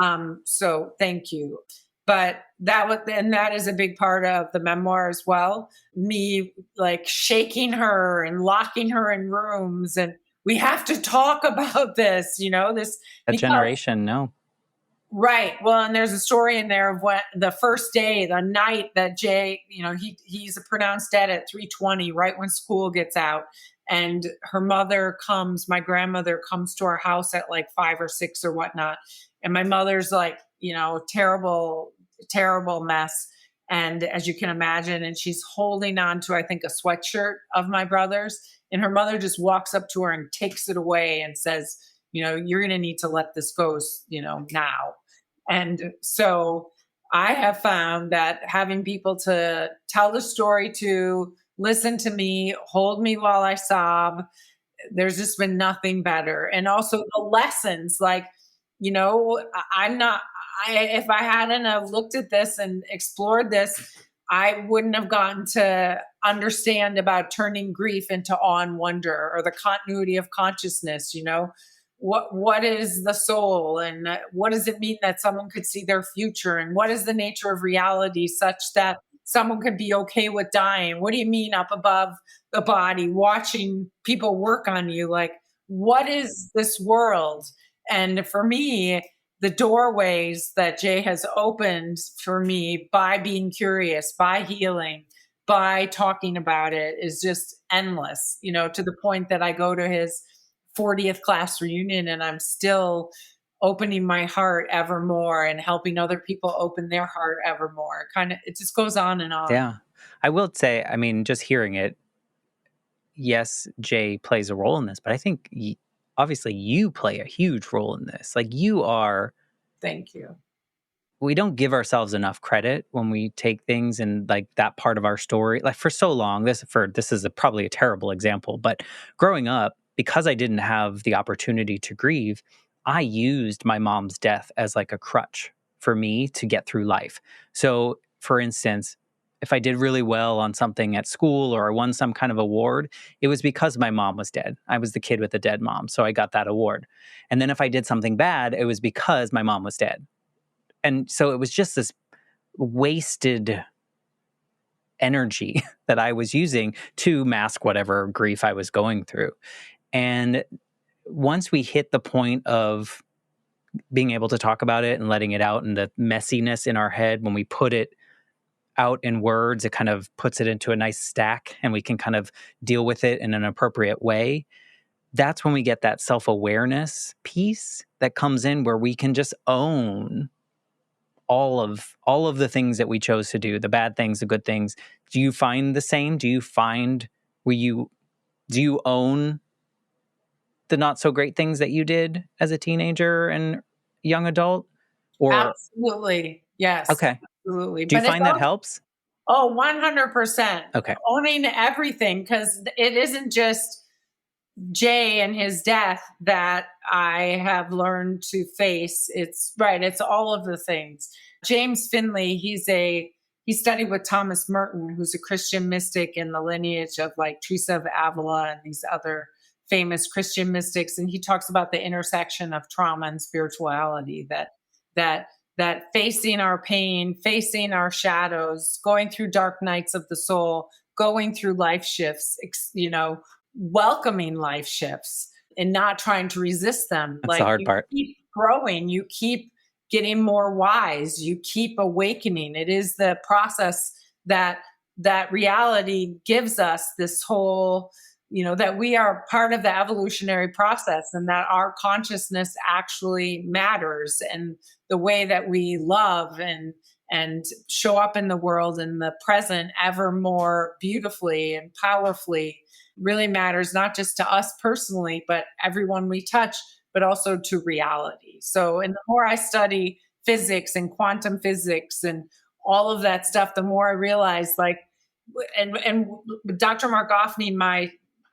So thank you. But that is a big part of the memoir as well. Me like shaking her and locking her in rooms, and we have to talk about this, That because generation, no. right. Well, and there's a story in there of what the first day, the night that Jay, he's pronounced dead at 3:20, right when school gets out. And my grandmother comes to our house at like 5 or 6 or whatnot. And my mother's like, terrible, terrible mess. And as you can imagine, and she's holding on to, I think, a sweatshirt of my brother's. And her mother just walks up to her and takes it away and says, you're going to need to let this go, now. And so I have found that having people to tell the story to, listen to me, hold me while I sob, there's just been nothing better. And also the lessons, like, I'm not, if I hadn't have looked at this and explored this, I wouldn't have gotten to understand about turning grief into awe and wonder, or the continuity of consciousness. What is the soul, and what does it mean that someone could see their future, and what is the nature of reality such that someone could be okay with dying? What do you mean up above the body, watching people work on you? Like, what is this world? And for me, the doorways that Jay has opened for me by being curious, by healing, by talking about it is just endless, to the point that I go to his 40th class reunion and I'm still opening my heart ever more and helping other people open their heart ever more. Kind of, it just goes on and on. Yeah. I will say, I mean, just hearing it, yes, Jay plays a role in this, but I think obviously you play a huge role in this. Like you are, Thank you. we don't give ourselves enough credit when we take things and like that part of our story. Like for so long, this is probably a terrible example, but growing up, because I didn't have the opportunity to grieve, I used my mom's death as like a crutch for me to get through life. So, for instance, if I did really well on something at school or I won some kind of award, it was because my mom was dead. I was the kid with the dead mom, so I got that award. And then if I did something bad, it was because my mom was dead. And so it was just this wasted energy that I was using to mask whatever grief I was going through. And once we hit the point of being able to talk about it and letting it out and the messiness in our head, when we put it out in words, it kind of puts it into a nice stack and we can kind of deal with it in an appropriate way. That's when we get that self-awareness piece that comes in where we can just own all of the things that we chose to do, the bad things, the good things. Do you find the same? Do you own the not so great things that you did as a teenager and young adult? Or Absolutely. Yes, okay. absolutely. Do you But it's find that all, helps? 100%. Okay. Owning everything, because it isn't just Jay and his death that I have learned to face. It's right. It's all of the things. James Finley, he studied with Thomas Merton, who's a Christian mystic in the lineage of like Teresa of Avila and these other famous Christian mystics. And he talks about the intersection of trauma and spirituality, that that facing our pain, facing our shadows, going through dark nights of the soul, going through life shifts, welcoming life shifts and not trying to resist them. That's the Like hard you part. keep growing, you keep getting more wise, you keep awakening. It is the process that reality gives us this whole, that we are part of the evolutionary process and that our consciousness actually matters, and the way that we love and show up in the world in the present ever more beautifully and powerfully really matters, not just to us personally, but everyone we touch, but also to reality. So, and the more I study physics and quantum physics and all of that stuff, the more I realize, like, and Dr. Mark Goffney, my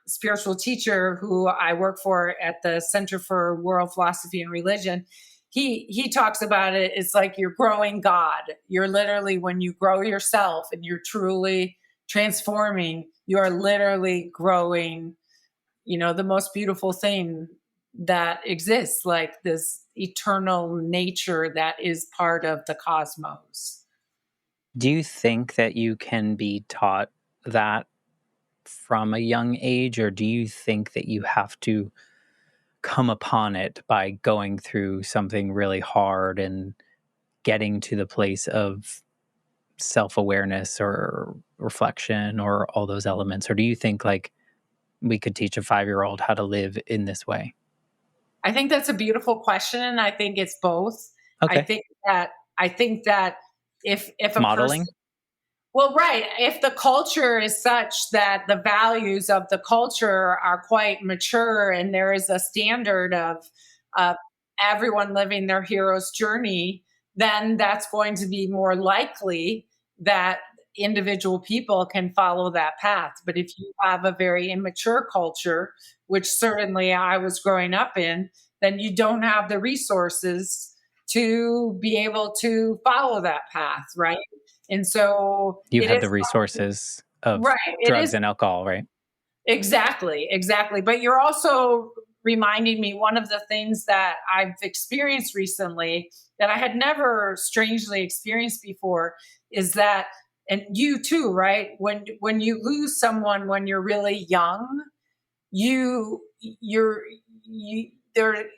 spiritual teacher who I work for at the Center for World Philosophy and Religion, he talks about it. It's like you're growing God. You're literally, when you grow yourself and you're truly transforming, you are literally growing, the most beautiful thing that exists, like this eternal nature that is part of the cosmos. Do you think that you can be taught that from a young age, or do you think that you have to come upon it by going through something really hard and getting to the place of self-awareness or reflection or all those elements? Or do you think like we could teach a 5-year-old how to live in this way? I think that's a beautiful question, and I think it's both. I Okay. think that I think that if a person, Modeling? well, right, if the culture is such that the values of the culture are quite mature and there is a standard of uh, everyone living their hero's journey, then that's going to be more likely that individual people can follow that path. But if you have a very immature culture, which certainly I was growing up in, then you don't have the resources to be able to follow that path, right? And so You it had is the resources of right. It drugs is and alcohol, right? exactly, exactly. But you're also reminding me one of the things that I've experienced recently that I had never strangely experienced before is that, and you too, right? When you lose someone when you're really young, you you're you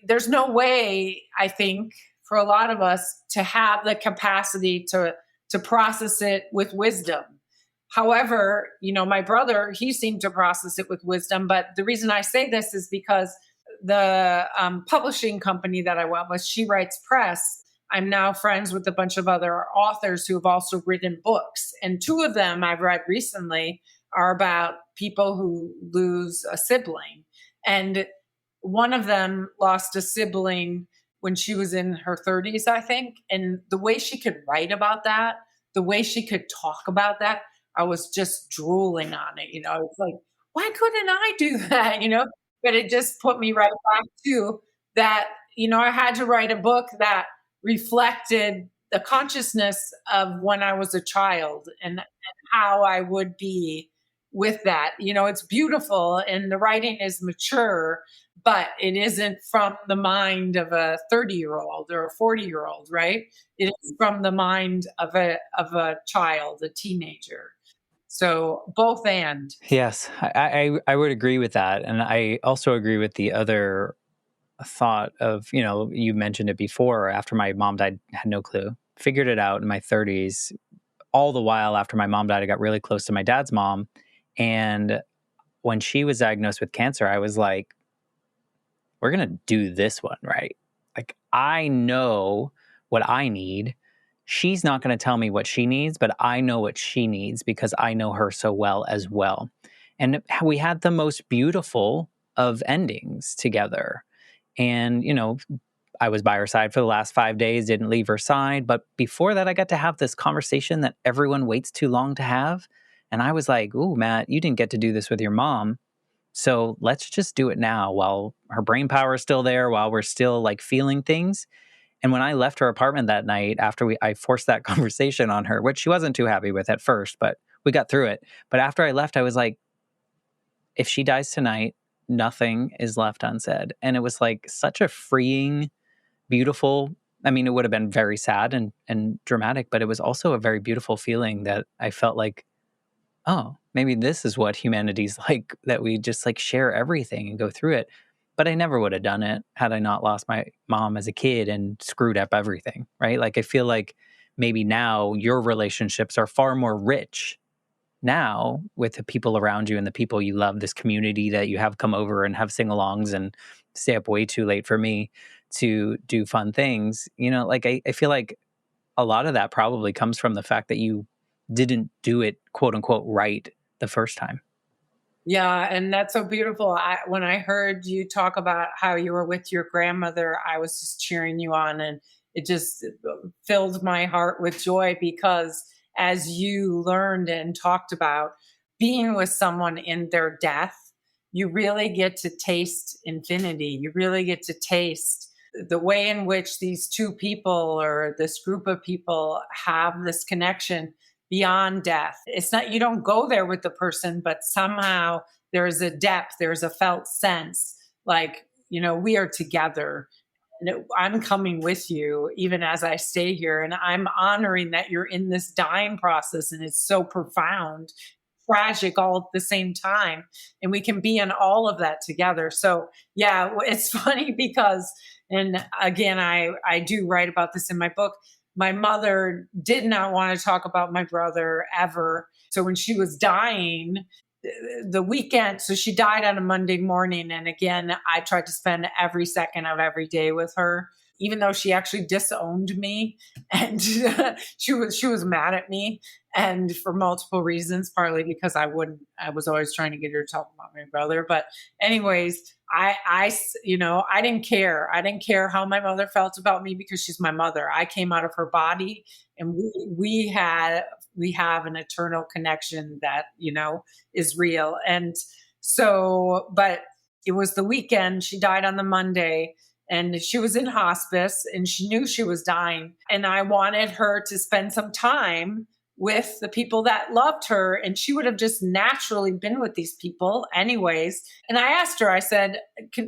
there's no way, I think, for a lot of us to have the capacity to process it with wisdom. However, my brother, he seemed to process it with wisdom. But the reason I say this is because the publishing company that I went with, She Writes Press, I'm now friends with a bunch of other authors who have also written books. And two of them I've read recently are about people who lose a sibling. And one of them lost a sibling when she was in her 30s, I think. And the way she could write about that, the way she could talk about that, I was just drooling on it. It's like, why couldn't I do that? But it just put me right back to that. I had to write a book that reflected the consciousness of when I was a child and how I would be with that. It's beautiful and the writing is mature, but it isn't from the mind of a 30-year-old or a 40-year-old, right? It is from the mind of a child, a teenager. So both and. Yes, I would agree with that. And I also agree with the other thought of, you mentioned it before, after my mom died, I had no clue. Figured it out in my 30s. All the while after my mom died, I got really close to my dad's mom. And when she was diagnosed with cancer, I was like, we're going to do this one right. Like, I know what I need. She's not going to tell me what she needs, but I know what she needs because I know her so well as well. And we had the most beautiful of endings together. And, I was by her side for the last 5 days, didn't leave her side. But before that, I got to have this conversation that everyone waits too long to have. And I was like, ooh, Matt, you didn't get to do this with your mom. So let's just do it now while her brain power is still there, while we're still like feeling things. And when I left her apartment that night, after I forced that conversation on her, which she wasn't too happy with at first, but we got through it. But after I left, I was like, if she dies tonight, nothing is left unsaid. And it was like such a freeing, beautiful, I mean, it would have been very sad and dramatic, but it was also a very beautiful feeling that I felt like, oh, maybe this is what humanity's like, that we just like share everything and go through it. But I never would have done it had I not lost my mom as a kid and screwed up everything, right? Like, I feel like maybe now your relationships are far more rich now with the people around you and the people you love, this community that you have come over and have sing-alongs and stay up way too late for me to do fun things. Like I feel like a lot of that probably comes from the fact that you didn't do it, quote unquote, right the first time. Yeah, and that's so beautiful. When I heard you talk about how you were with your grandmother, I was just cheering you on, and it just filled my heart with joy because as you learned and talked about being with someone in their death, you really get to taste infinity. You really get to taste the way in which these two people or this group of people have this connection beyond death. It's not, you don't go there with the person, but somehow there's a depth, there's a felt sense like, we are together. And I'm coming with you even as I stay here. And I'm honoring that you're in this dying process. And it's so profound, tragic all at the same time. And we can be in all of that together. So, yeah, it's funny because, and again, I do write about this in my book. My mother did not want to talk about my brother ever. So when she was dying, the weekend, so she died on a Monday morning. And again, I tried to spend every second of every day with her, even though she actually disowned me. And she was mad at me. And for multiple reasons, partly because I was always trying to get her to talk about my brother. But anyways, I didn't care. I didn't care how my mother felt about me because she's my mother. I came out of her body and we have an eternal connection that, is real. And so, but it was the weekend. She died on the Monday and she was in hospice and she knew she was dying. And I wanted her to spend some time with the people that loved her. And she would have just naturally been with these people anyways. And I asked her, I said,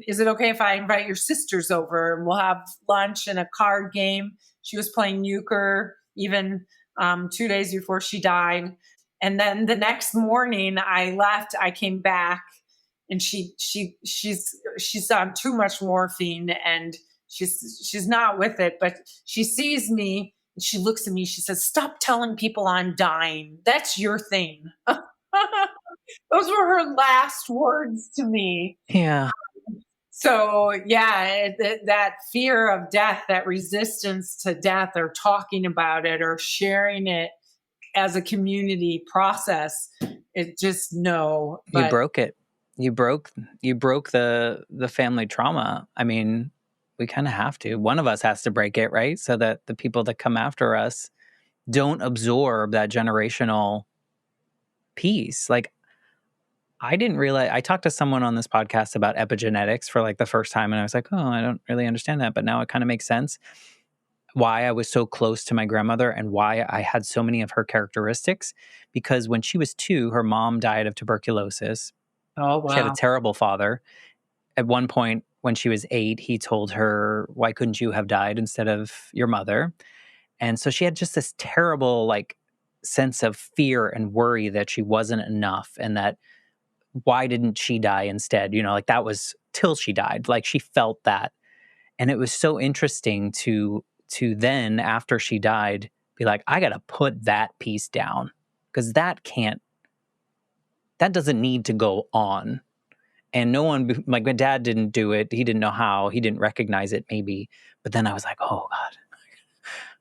is it okay if I invite your sisters over and we'll have lunch and a card game? She was playing euchre even 2 days before she died. And then the next morning I left, I came back and she's on too much morphine and she's not with it, but she sees me and she looks at me. She says, "Stop telling people I'm dying. That's your thing." Those were her last words to me. Yeah. So yeah, that fear of death, that resistance to death, or talking about it, or sharing it as a community process, it just no. You But broke it. You broke the family trauma. I mean, we kind of have to. One of us has to break it, right? So that the people that come after us don't absorb that generational piece. Like, I didn't realize, I talked to someone on this podcast about epigenetics for like the first time, and I was like, oh, I don't really understand that, but now it kind of makes sense why I was so close to my grandmother and why I had so many of her characteristics. Because when she was 2, her mom died of tuberculosis. oh She had a wow, terrible father. At one point, when she was 8, he told her, "Why couldn't you have died instead of your mother?" And so she had just this terrible, like, sense of fear and worry that she wasn't enough, and that why didn't she die instead? You know, like, that was till she died. Like, she felt that. And it was so interesting to then, after she died, be like, I gotta put that piece down, because that doesn't need to go on. And no one, like my dad didn't do it. He didn't know how. He didn't recognize it, maybe. But then I was like, oh God,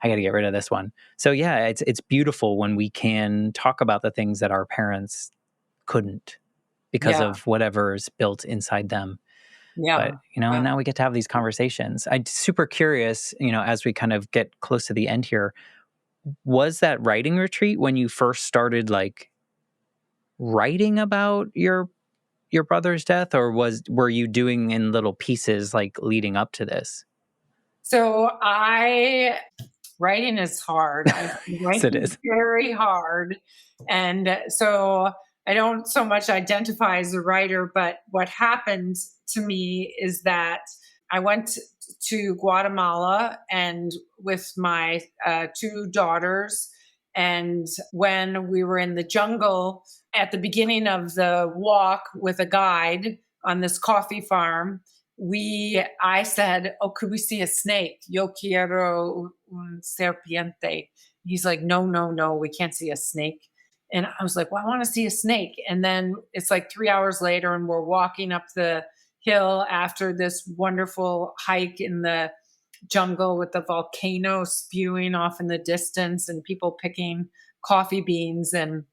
I got to get rid of this one. So yeah, it's beautiful when we can talk about the things that our parents couldn't because yeah, of whatever's built inside them. But yeah, and yeah. now we get to have these conversations. I'm super curious, as we kind of get close to the end here. Was that writing retreat when you first started like writing about your brother's death, or were you doing in little pieces like leading up to this? So writing is hard. Yes, it Writing is is. very hard. And so I don't so much identify as a writer, but what happened to me is that I went to Guatemala and with my 2 daughters. And when we were in the jungle at the beginning of the walk with a guide on this coffee farm, I said, "Oh, could we see a snake? Yo quiero un serpiente." He's like, "No, no, no, we can't see a snake." And I was like, "Well, I want to see a snake." And then it's like 3 hours later, and we're walking up the hill after this wonderful hike in the jungle with the volcano spewing off in the distance and people picking coffee beans. And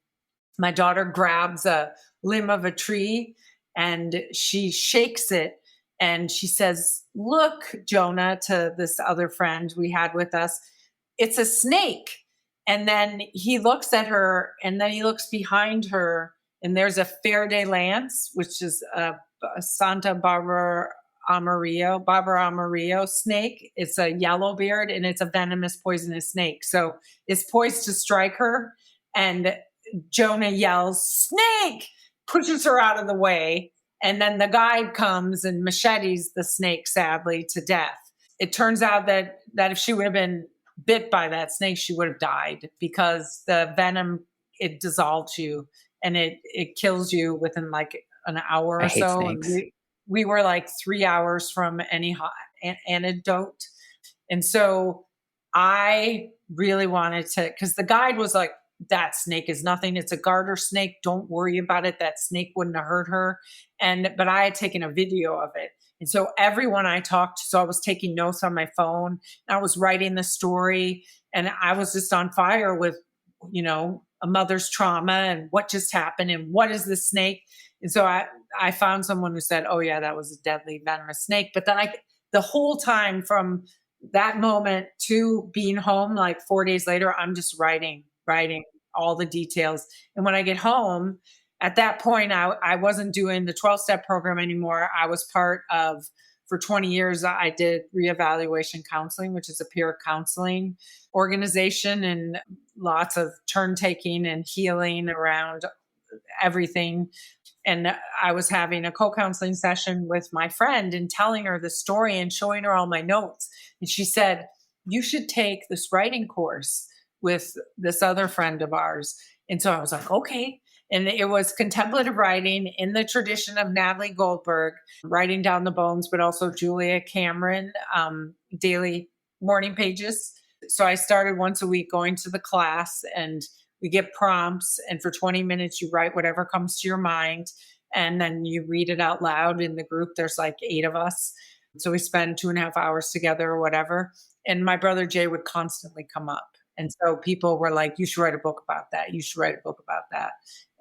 my daughter grabs a limb of a tree and she shakes it and she says, "Look, Jonah," to this other friend we had with us, "it's a snake." And then he looks at her and then he looks behind her and there's a Fer de Lance, which is a Santa Barbara Amarillo snake. It's a yellow beard and it's a venomous, poisonous snake. So it's poised to strike her. And Jonah yells, "Snake!" pushes her out of the way. And then the guide comes and machetes the snake, sadly, to death. It turns out that if she would have been bit by that snake, she would have died because the venom, it dissolves you and it kills you within like an hour I or hate so. And snakes. we were like 3 hours from any antidote. And so I really wanted to, because the guide was like, "That snake is nothing. It's a garter snake. Don't worry about it. That snake wouldn't have hurt her." But I had taken a video of it. And so everyone I talked to, so I was taking notes on my phone, I was writing the story, and I was just on fire with, a mother's trauma and what just happened and what is this snake. And so I found someone who said, "Oh yeah, that was a deadly venomous snake." But then the whole time from that moment to being home, like 4 days later, I'm just writing all the details. And when I get home, at that point, I wasn't doing the 12-step program anymore. I was part of, for 20 years, I did reevaluation counseling, which is a peer counseling organization, and lots of turn taking and healing around everything. And I was having a co-counseling session with my friend and telling her the story and showing her all my notes. And she said, "You should take this writing course with this other friend of ours." And so I was like, okay. And it was contemplative writing in the tradition of Natalie Goldberg, writing down the bones, but also Julia Cameron, daily morning pages. So I started once a week going to the class, and we get prompts. And for 20 minutes, you write whatever comes to your mind. And then you read it out loud in the group. There's like 8 of us. So we spend 2.5 hours together or whatever. And my brother Jay would constantly come up. And so people were like, you should write a book about that. You should write a book about that.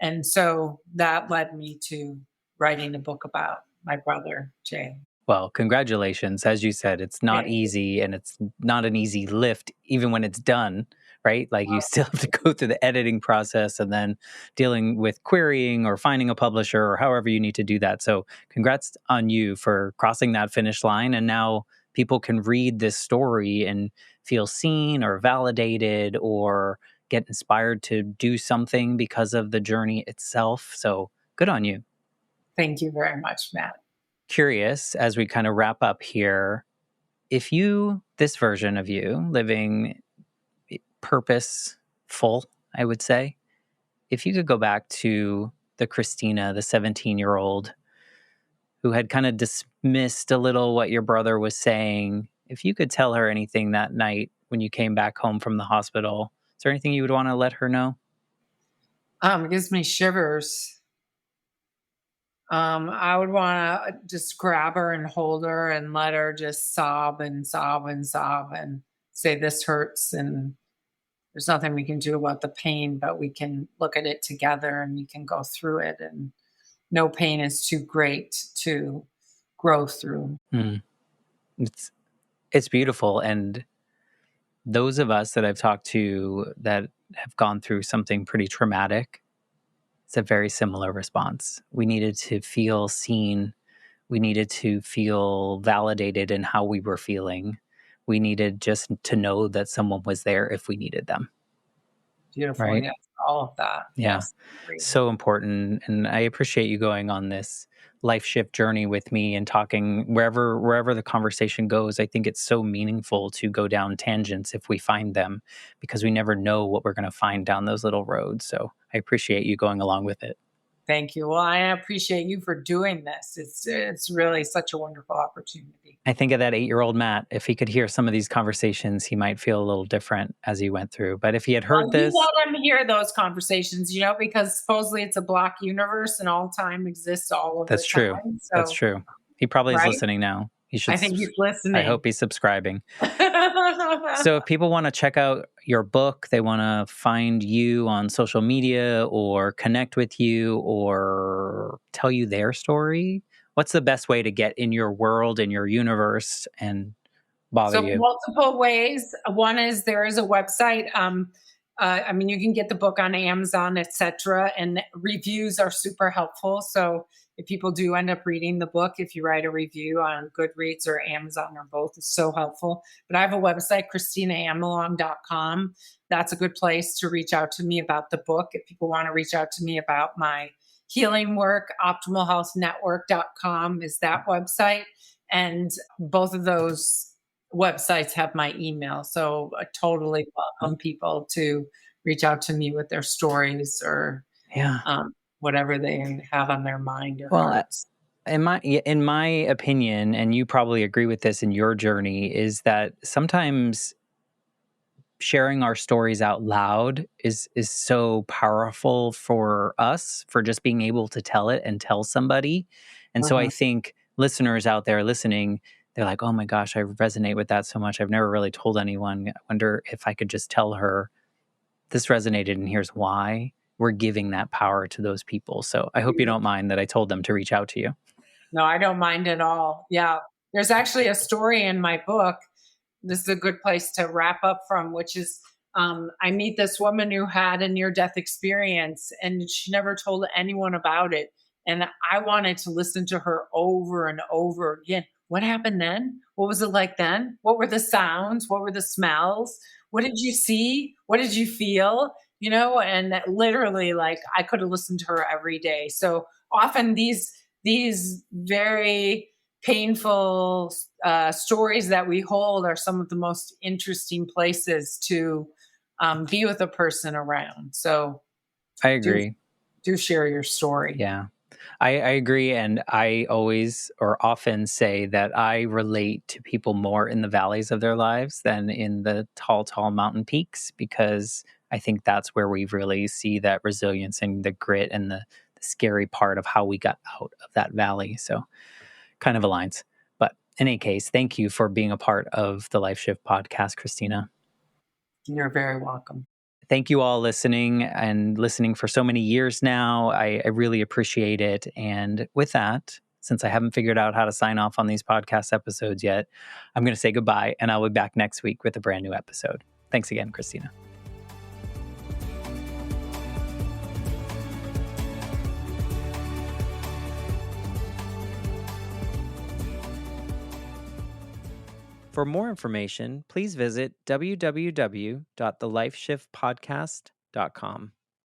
And so that led me to writing a book about my brother, Jay. Well, congratulations. As you said, it's not Thank you. easy and it's not an easy lift, even when it's done, right? Like you still have to go through the editing process and then dealing with querying or finding a publisher or however you need to do that. So, congrats on you for crossing that finish line. And now people can read this story and feel seen or validated or get inspired to do something because of the journey itself. So, good on you. Thank you very much, Matt. Curious as we kind of wrap up here, if you, this version of you, living purposeful, I would say, if you could go back to the Kristina, the 17-year-old who had kind of dismissed a little what your brother was saying, if you could tell her anything that night when you came back home from the hospital, is there anything you would want to let her know? It gives me shivers. I would want to just grab her and hold her and let her just sob and sob and sob and say, this hurts. And there's nothing we can do about the pain, but we can look at it together and we can go through it. And no pain is too great to grow through. Mm. It's beautiful. And those of us that I've talked to that have gone through something pretty traumatic, it's a very similar response. We needed to feel seen. We needed to feel validated in how we were feeling. We needed just to know that someone was there if we needed them. Beautiful. Right? Yes. All of that. Yeah. Yes. Great. So important. And I appreciate you going on this life shift journey with me and talking wherever the conversation goes. I think it's so meaningful to go down tangents if we find them, because we never know what we're going to find down those little roads. So I appreciate you going along with it. Thank you. Well, I appreciate you for doing this. It's really such a wonderful opportunity. I think of that 8-year-old Matt. If he could hear some of these conversations, he might feel a little different as he went through. But if he had heard Well, you this, let him hear those conversations, because supposedly it's a block universe and all time exists all of the that's true. time. That's So, true. He probably is right? listening now. He should. I think he's I listening. hope he's subscribing. So if people want to check out your book, they want to find you on social media or connect with you or tell you their story, what's the best way to get in your world, in your universe, and bother So you? multiple ways. One is there is a website. You can get the book on Amazon, etc. And reviews are super helpful. So if people do end up reading the book, if you write a review on Goodreads or Amazon or both, it's so helpful. But I have a website, KristinaAmelong.com. That's a good place to reach out to me about the book. If people want to reach out to me about my healing work, OptimalHealthNetwork.com is that website. And both of those websites have my email. So I totally welcome people to reach out to me with their stories or Yeah. whatever they have on their mind or Well, hearts. in my opinion, and you probably agree with this in your journey, is that sometimes sharing our stories out loud is so powerful for us, for just being able to tell it and tell somebody. And so I Mhm. think listeners out there listening, they're like, oh my gosh, I resonate with that so much. I've never really told anyone. I wonder if I could just tell her this resonated and here's why. We're giving that power to those people. So I hope you don't mind that I told them to reach out to you. No, I don't mind at all. Yeah. There's actually a story in my book. This is a good place to wrap up from, which is I meet this woman who had a near death experience and she never told anyone about it. And I wanted to listen to her over and over again. What happened then? What was it like then? What were the sounds? What were the smells? What did you see? What did you feel? And that literally, like, I could have listened to her every day. So often these very painful stories that we hold are some of the most interesting places to be with a person around. So I do agree. share your story. Yeah. I agree. And I always or often say that I relate to people more in the valleys of their lives than in the tall, tall mountain peaks, because I think that's where we really see that resilience and the grit and the scary part of how we got out of that valley. So kind of aligns. But in any case, thank you for being a part of the Life Shift podcast, Kristina. You're very welcome. Thank you all listening and listening for so many years now. I really appreciate it. And with that, since I haven't figured out how to sign off on these podcast episodes yet, I'm going to say goodbye, and I'll be back next week with a brand new episode. Thanks again, Kristina. For more information, please visit www.thelifeshiftpodcast.com.